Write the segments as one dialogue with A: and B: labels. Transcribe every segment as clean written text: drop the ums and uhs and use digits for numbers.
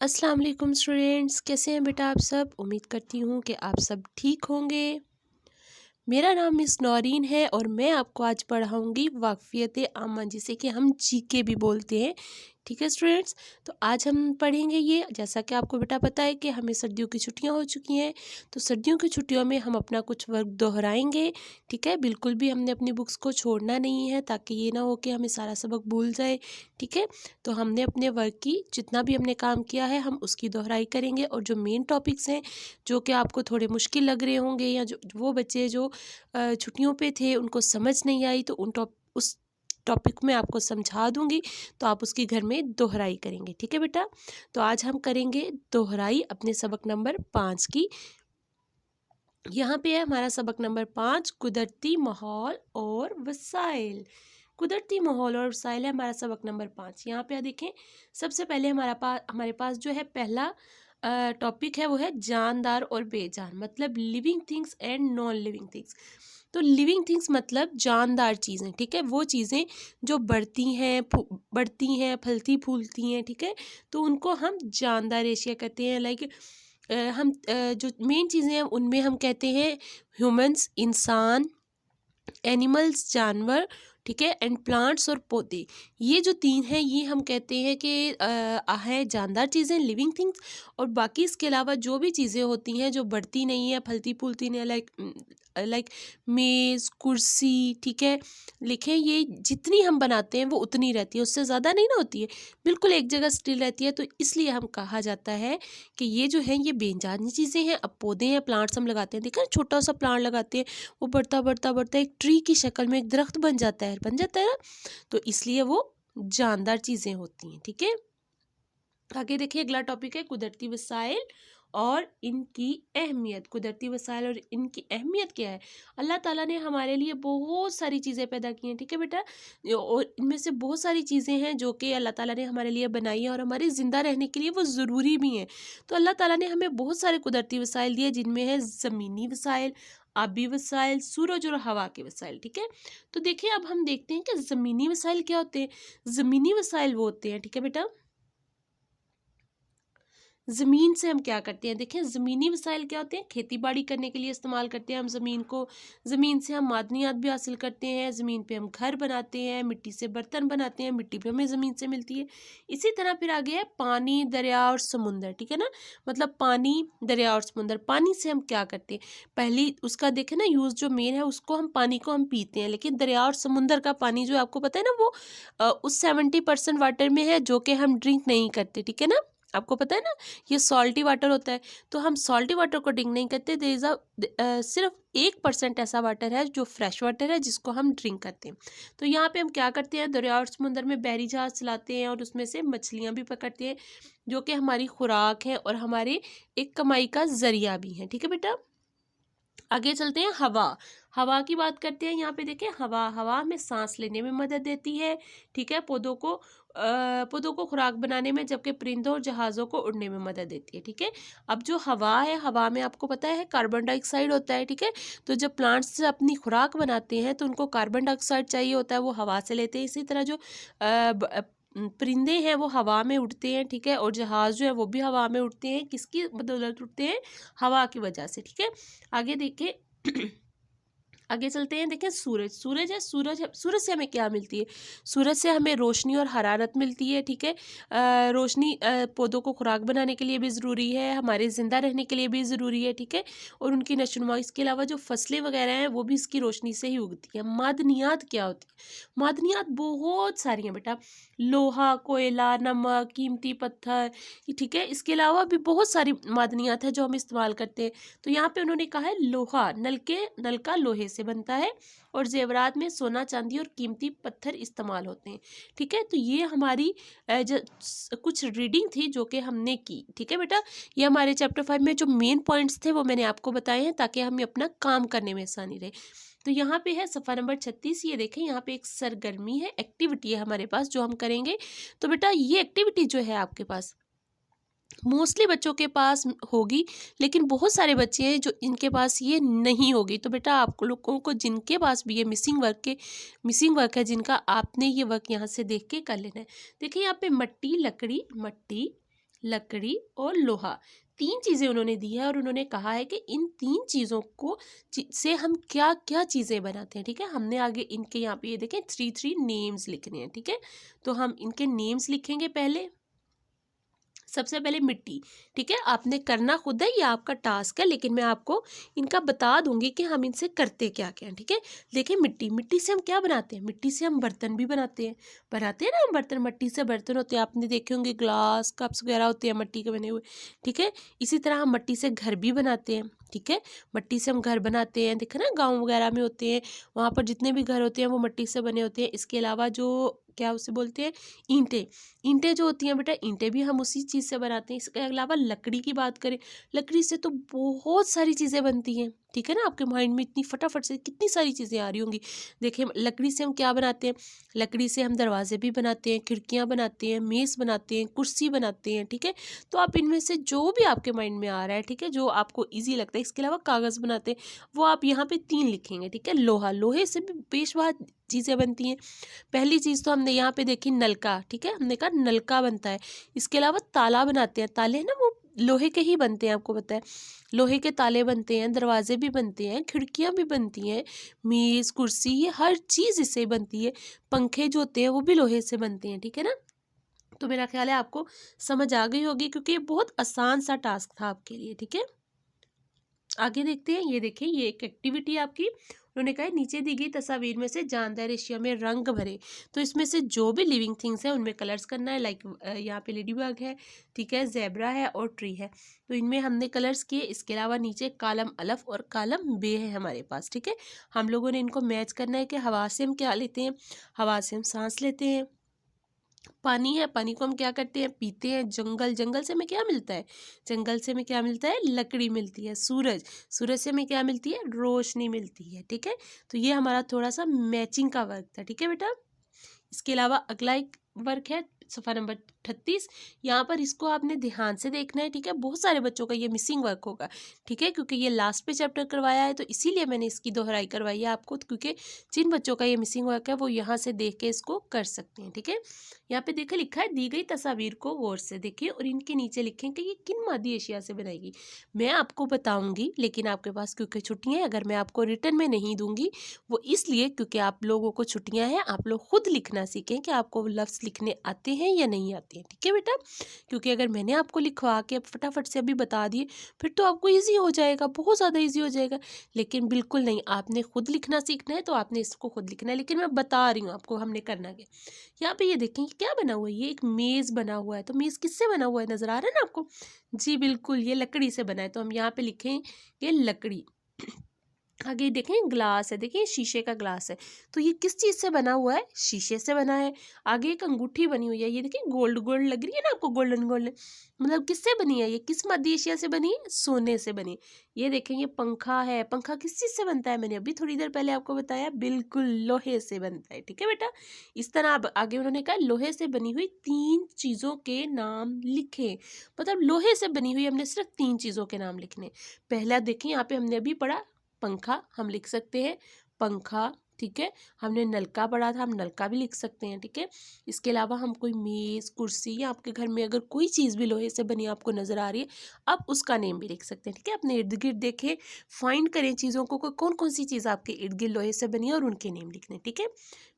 A: अस्सलाम वालेकुम स्टूडेंट्स, कैसे हैं बेटा आप सब। उम्मीद करती हूँ कि आप सब ठीक होंगे। मेरा नाम मिस नौरीन है और मैं आपको आज पढ़ाऊँगी वाक़फ़ियत आमा, जिसे कि हम जीके भी बोलते हैं। ठीक है स्टूडेंट्स, तो आज हम पढ़ेंगे ये। जैसा कि आपको बेटा पता है कि हमें सर्दियों की छुट्टियां हो चुकी हैं, तो सर्दियों की छुट्टियों में हम अपना कुछ वर्क दोहराएंगे। ठीक है, बिल्कुल भी हमने अपनी बुक्स को छोड़ना नहीं है, ताकि ये ना हो कि हमें सारा सबक भूल जाए। ठीक है, तो हमने अपने वर्क की जितना भी हमने काम किया है हम उसकी दोहराई करेंगे, और जो मेन टॉपिक्स हैं जो कि आपको थोड़े मुश्किल लग रहे होंगे, या जो वो बच्चे जो छुट्टियों पे थे उनको समझ नहीं आई, तो उस टॉपिक में आपको समझा दूंगी, तो आप उसकी घर में दोहराई करेंगे। ठीक है बेटा, तो आज हम करेंगे दोहराई अपने सबक नंबर 5 की। यहाँ पे है हमारा सबक नंबर 5, कुदरती माहौल और वसाइल। कुदरती माहौल और वसाइल है हमारा सबक नंबर 5। यहाँ पे देखें, सबसे पहले हमारे पास जो है पहला टॉपिक है वो है जानदार और बेजान, मतलब living things and non living things. तो लिविंग थिंग्स मतलब जानदार चीज़ें। ठीक है, वो चीज़ें जो बढ़ती हैं, फलती फूलती हैं। ठीक है, तो उनको हम जानदार एशिया कहते हैं। लाइक जो मेन चीज़ें हैं उनमें हम कहते हैं ह्यूमंस, इंसान, एनिमल्स, जानवर। ठीक है, एंड प्लांट्स और पौधे। ये जो 3 हैं ये हम कहते हैं कि है जानदार चीज़ें, लिविंग थिंग्स। और बाकी इसके अलावा जो भी चीज़ें होती हैं जो बढ़ती नहीं है, फलती फूलती नहीं है, लाइक मेज़, कुर्सी। ठीक है, लिखें ये जितनी हम बनाते हैं वो उतनी रहती है, उससे ज़्यादा नहीं ना होती है, बिल्कुल एक जगह स्टिल रहती है। तो इसलिए हम कहा जाता है कि ये जो है ये बेजान चीज़ें हैं। अब पौधे हैं, प्लांट्स हम लगाते हैं, देखा छोटा सा प्लांट लगाते हैं, वो बढ़ता बढ़ता बढ़ता एक ट्री की शक्ल में एक दरख्त बन जाता है ना। तो इसलिए वो जानदार चीज़ें होती हैं। ठीक है, आगे देखिए अगला टॉपिक है कुदरती वसाइल और इनकी अहमियत। कुदरती वसाइल और इनकी अहमियत क्या है। अल्लाह ताला ने हमारे लिए बहुत सारी चीज़ें पैदा की हैं। ठीक है बेटा, और इनमें से बहुत सारी चीज़ें हैं जो कि अल्लाह ताला ने हमारे लिए बनाई हैं, और हमारे ज़िंदा रहने के लिए वो ज़रूरी भी हैं। तो अल्लाह ताला ने हमें बहुत सारे कुदरती वसाइल दिए, जिनमें है ज़मीनी वसाइल, आबी वसाइल, सूरज और हवा के वसाइल। ठीक है, तो देखिए अब हम देखते हैं कि ज़मीनी वसाइल क्या होते हैं। ज़मीनी वसाइल वो होते हैं, ठीक है बेटा, ज़मीन से हम क्या करते हैं। देखें ज़मीनी वसाइल क्या होते हैं, खेती बाड़ी करने के लिए इस्तेमाल करते हैं हम ज़मीन को। ज़मीन से हम मादनियात भी हासिल करते हैं, ज़मीन पे हम घर बनाते हैं, मिट्टी से बर्तन बनाते हैं, मिट्टी भी हमें ज़मीन से मिलती है। इसी तरह फिर आगे है पानी, दरिया और समुंदर। ठीक है ना, मतलब पानी, दरिया और समुंदर। पानी से हम क्या करते हैं, पहली उसका देखें ना यूज़ जो मेन है, उसको हम पानी को हम पीते हैं, लेकिन दरिया और समुंदर का पानी जो आपको पता है ना, वो उस 70% वाटर में है जो कि हम ड्रिंक नहीं करते। ठीक है ना, आपको पता है ना, ये सॉल्टी वाटर होता है, तो हम सॉल्टी वाटर को ड्रिंक नहीं करते। देयर इज़ सिर्फ 1% ऐसा वाटर है जो फ्रेश वाटर है, जिसको हम ड्रिंक करते हैं। तो यहाँ पे हम क्या करते हैं, दरिया और समुंदर में बहरी जहाज चलाते हैं, और उसमें से मछलियाँ भी पकड़ते हैं, जो कि हमारी खुराक है और हमारे एक कमाई का जरिया भी है। ठीक है बेटा, आगे चलते हैं। हवा, हवा की बात करते हैं। यहाँ पे देखें, हवा हमें सांस लेने में मदद देती है। ठीक है, पौधों को खुराक बनाने में, जबकि परिंदों और जहाज़ों को उड़ने में मदद देती है। ठीक है, अब जो हवा है, हवा में आपको पता है कार्बन डाइऑक्साइड होता है। ठीक है, तो जब प्लांट्स अपनी खुराक बनाते हैं तो उनको कार्बन डाइऑक्साइड चाहिए होता है, वो हवा से लेते हैं। इसी तरह जो परिंदे हैं वो हवा में उड़ते हैं। ठीक है, और जहाज़ जो है वो भी हवा में उड़ते हैं। किसकी बदौलत उड़ते हैं, हवा की वजह से। ठीक है, आगे देखिए आगे चलते हैं। देखें सूरज से हमें क्या मिलती है। सूरज से हमें रोशनी और हरारत मिलती है। ठीक है, रोशनी पौधों को खुराक बनाने के लिए भी ज़रूरी है, हमारे ज़िंदा रहने के लिए भी ज़रूरी है। ठीक है, और उनकी नशोनुमा। इसके अलावा जो फसलें वगैरह हैं वो भी इसकी रोशनी से ही उगती हैं। मादनियात क्या होती है, मादनियात बहुत सारी हैं बेटा, लोहा, कोयला, नमक, कीमती पत्थर। ठीक है, इसके अलावा भी बहुत सारी मादनियात है जो हम इस्तेमाल करते हैं। तो यहाँ पे उन्होंने कहा है लोहा, नल का लोहे से बनता है, और जेवरात में सोना, चांदी और कीमती पत्थर इस्तेमाल होते हैं। ठीक है, तो ये हमारी कुछ रीडिंग थी जो कि हमने की। ठीक है बेटा, ये हमारे चैप्टर 5 में जो मेन पॉइंट्स थे वो मैंने आपको बताए हैं, ताकि हमें अपना काम करने में आसानी रहे। तो यहाँ पे है सफ़ा नंबर 36। ये देखें, यहाँ पे एक सरगर्मी है, एक्टिविटी है हमारे पास जो हम करेंगे। तो बेटा ये एक्टिविटी जो है आपके पास मोस्टली बच्चों के पास होगी, लेकिन बहुत सारे बच्चे हैं जो इनके पास ये नहीं होगी। तो बेटा आप लोगों को जिनके पास भी ये मिसिंग वर्क है, जिनका, आपने ये वर्क यहाँ से देख के कर लेना है। देखिए यहाँ पे मट्टी, लकड़ी, मट्टी, लकड़ी और लोहा, 3 चीज़ें उन्होंने दी है और उन्होंने कहा है कि इन 3 चीज़ों को से हम क्या क्या चीज़ें बनाते हैं। ठीक है, हमने आगे इनके यहाँ पे ये देखें 3 नेम्स लिखने हैं। ठीक है, तो हम इनके नेम्स लिखेंगे। पहले सबसे पहले मिट्टी। ठीक है, आपने करना खुद है, ये आपका टास्क है, लेकिन मैं आपको इनका बता दूंगी कि हम इनसे करते क्या क्या हैं। ठीक है, देखिए मिट्टी, मिट्टी से हम क्या बनाते हैं, मिट्टी से हम बर्तन भी बनाते हैं ना हम बर्तन, मिट्टी से बर्तन होते हैं, आपने देखे होंगे ग्लास कप्स वगैरह होते हैं मिट्टी के बने हुए। ठीक है, इसी तरह हम मिट्टी से घर भी बनाते हैं। ठीक है, मिट्टी से हम घर बनाते हैं, देखा ना गाँव वगैरह में होते हैं, वहाँ पर जितने भी घर होते हैं वो मिट्टी से बने होते हैं। इसके अलावा जो क्या उसे बोलते हैं, ईंटें, ईंटें जो होती हैं बेटा, ईंटें भी हम उसी चीज़ से बनाते हैं। इसके अलावा लकड़ी की बात करें, लकड़ी से तो बहुत सारी चीज़ें बनती हैं। ठीक है ना, आपके माइंड में इतनी फटाफट से कितनी सारी चीज़ें आ रही होंगी। देखिए लकड़ी से हम क्या बनाते हैं, लकड़ी से हम दरवाजे भी बनाते हैं, खिड़कियाँ बनाते हैं, मेज़ बनाते हैं, कुर्सी बनाते हैं। ठीक है, तो आप इनमें से जो भी आपके माइंड में आ रहा है, ठीक है, जो आपको ईजी लगता है। इसके अलावा कागज़ बनाते हैं, वो आप यहाँ पे 3 लिखेंगे। ठीक है, लोहा, लोहे से भी बेशुमार चीज़ें बनती हैं। पहली चीज़ तो हमने यहाँ पे देखी नलका। ठीक है, हमने कहा नलका बनता है। इसके अलावा ताला बनाते हैं, ताले हैं ना वो लोहे के ही बनते हैं, आपको पता है, लोहे के ताले बनते हैं, दरवाजे भी बनते हैं, खिड़कियाँ भी बनती हैं, मेज़ कुर्सी ये हर चीज़ इससे बनती है। पंखे जो होते हैं वो भी लोहे से बनते हैं। ठीक है ना, तो मेरा ख्याल है आपको समझ आ गई होगी, क्योंकि ये बहुत आसान सा टास्क था आपके लिए। ठीक है, आगे देखते हैं। ये देखिए, ये एक एक्टिविटी आपकी, उन्होंने कहा है नीचे दी गई तस्वीर में से जानदार एशिया में रंग भरे। तो इसमें से जो भी लिविंग थिंग्स है उनमें कलर्स करना है। लाइक यहाँ पे लेडी बग है, ठीक है, जेब्रा है और ट्री है, तो इनमें हमने कलर्स किए। इसके अलावा नीचे कालम अलफ और कालम बे है हमारे पास। ठीक है, हम लोगों ने इनको मैच करना है कि हवा से हम क्या लेते हैं, हवा से हम सांस लेते हैं। पानी है, पानी को हम क्या करते हैं, पीते हैं। जंगल, जंगल से हमें क्या मिलता है, जंगल से हमें क्या मिलता है, लकड़ी मिलती है। सूरज, सूरज से हमें क्या मिलती है, रोशनी मिलती है। ठीक है, तो ये हमारा थोड़ा सा मैचिंग का वर्क था। ठीक है बेटा, इसके अलावा अगला एक वर्क है सफ़ा नंबर 38। यहाँ पर इसको आपने ध्यान से देखना है। ठीक है, बहुत सारे बच्चों का ये मिसिंग वर्क होगा। ठीक है, क्योंकि ये लास्ट पे चैप्टर करवाया है, तो इसीलिए मैंने इसकी दोहराई करवाई है आपको, क्योंकि जिन बच्चों का ये मिसिंग वर्क है वो यहाँ से देख के इसको कर सकते हैं। ठीक है, यहाँ पे देखिए लिखा है दी गई तस्वीर को गौर से देखिए और इनके नीचे लिखें कि ये किन मादी एशिया से बनाएगी। मैं आपको बताऊंगी, लेकिन आपके पास क्योंकि छुट्टियां हैं, अगर मैं आपको रिटर्न में नहीं दूंगी वो इसलिए क्योंकि आप लोगों को छुट्टियां हैं, आप लोग खुद लिखना सीखें कि आपको लफ्ज़ लिखने आते हैं या नहीं आते हैं। ठीक है बेटा, क्योंकि अगर मैंने आपको लिखवा के फटाफट से अभी बता दिए फिर तो आपको ईजी हो जाएगा, बहुत ज़्यादा ईजी हो जाएगा। लेकिन बिल्कुल नहीं, आपने खुद लिखना सीखना है, तो आपने इसको खुद लिखना है। लेकिन मैं बता रही हूँ आपको हमने करना क्या। यहाँ पे ये देखें क्या बना हुआ है, ये एक मेज़ बना हुआ है। तो मेज़ किससे बना हुआ है, नज़र आ रहा है ना आपको, जी बिल्कुल, ये लकड़ी से बना है। तो हम यहाँ पे लिखें ये लकड़ी। आगे देखें ग्लास है, देखिए शीशे का ग्लास है, तो ये किस चीज़ से बना हुआ है, शीशे से बना है। आगे एक अंगूठी बनी हुई है, ये देखिए गोल्ड गोल्ड लग रही है ना आपको, गोल्डन गोल्डन, मतलब किससे बनी है, ये किस मध्य एशिया से बनी है, सोने से बनी। ये देखें ये पंखा है, पंखा किस चीज़ से बनता है, मैंने अभी थोड़ी देर पहले आपको बताया, बिल्कुल लोहे से बनता है। ठीक है बेटा, इस तरह अब आगे उन्होंने कहा लोहे से बनी हुई 3 चीज़ों के नाम लिखें। मतलब लोहे से बनी हुई हमने सिर्फ 3 चीज़ों के नाम लिखने। पहला देखिए यहाँ पे हमने अभी पढ़ा पंखा, हम लिख सकते हैं पंखा। ठीक है, हमने नलका पढ़ा था, हम नलका भी लिख सकते हैं। ठीक है, इसके अलावा हम कोई मेज़ कुर्सी या आपके घर में अगर कोई चीज़ भी लोहे से बनी आपको नज़र आ रही है, आप उसका नेम भी लिख सकते हैं। ठीक है, अपने इर्द गिर्द देखें, फाइंड करें चीज़ों को, कौन कौन सी चीज़ आपके इर्द गिर्द लोहे से बनी है और उनके नेम लिखने। ठीक है,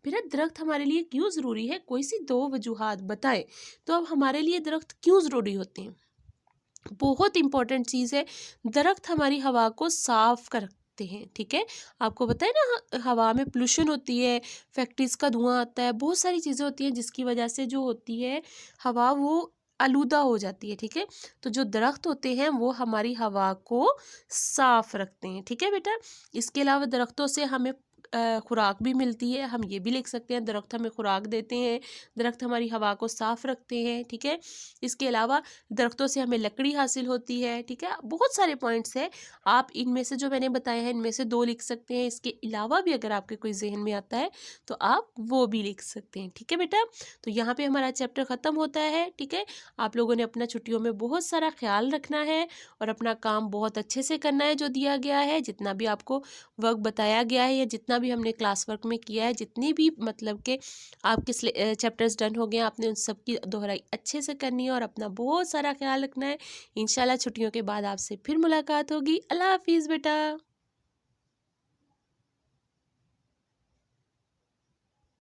A: फिर दरख्त हमारे लिए क्यों ज़रूरी है, कोई सी 2 वजूहात बताएं। तो अब हमारे लिए दरख्त क्यों ज़रूरी होते हैं, बहुत इंपॉर्टेंट चीज़ है। दरख्त हमारी हवा को साफ करते हैं। ठीक है, आपको पता है ना हवा में पोल्यूशन होती है, फैक्ट्रीज का धुआं आता है, बहुत सारी चीज़ें होती हैं जिसकी वजह से जो होती है हवा वो आलूदा हो जाती है। ठीक है, तो जो दरख्त होते हैं वो हमारी हवा को साफ रखते हैं। ठीक है बेटा, इसके अलावा दरख्तों से हमें खुराक भी मिलती है, हम ये भी लिख सकते हैं दरख्त हमें खुराक देते हैं, दरख्त हमारी हवा को साफ रखते हैं। ठीक है, इसके अलावा दरख्तों से हमें लकड़ी हासिल होती है। ठीक है, बहुत सारे पॉइंट्स हैं, आप इनमें से जो मैंने बताए हैं इनमें से 2 लिख सकते हैं। इसके अलावा भी अगर आपके कोई जहन में आता है तो आप वो भी लिख सकते हैं। ठीक है बेटा, तो यहाँ पे हमारा चैप्टर ख़त्म होता है। ठीक है, आप लोगों ने अपना छुट्टियों में बहुत सारा ख्याल रखना है और अपना काम बहुत अच्छे से करना है जो दिया गया है, जितना भी आपको वर्क बताया गया है या जितना जितना भी हमने क्लास वर्क में किया है, जितनी भी मतलब के आपके चैप्टर्स डन हो गए हैं, आपने उन सब की दोहराई अच्छे से करनी है और अपना बहुत सारा ख्याल रखना है। इंशाल्लाह छुट्टियों के बाद आपसे फिर मुलाकात होगी। अल्लाह हाफिज़ बेटा।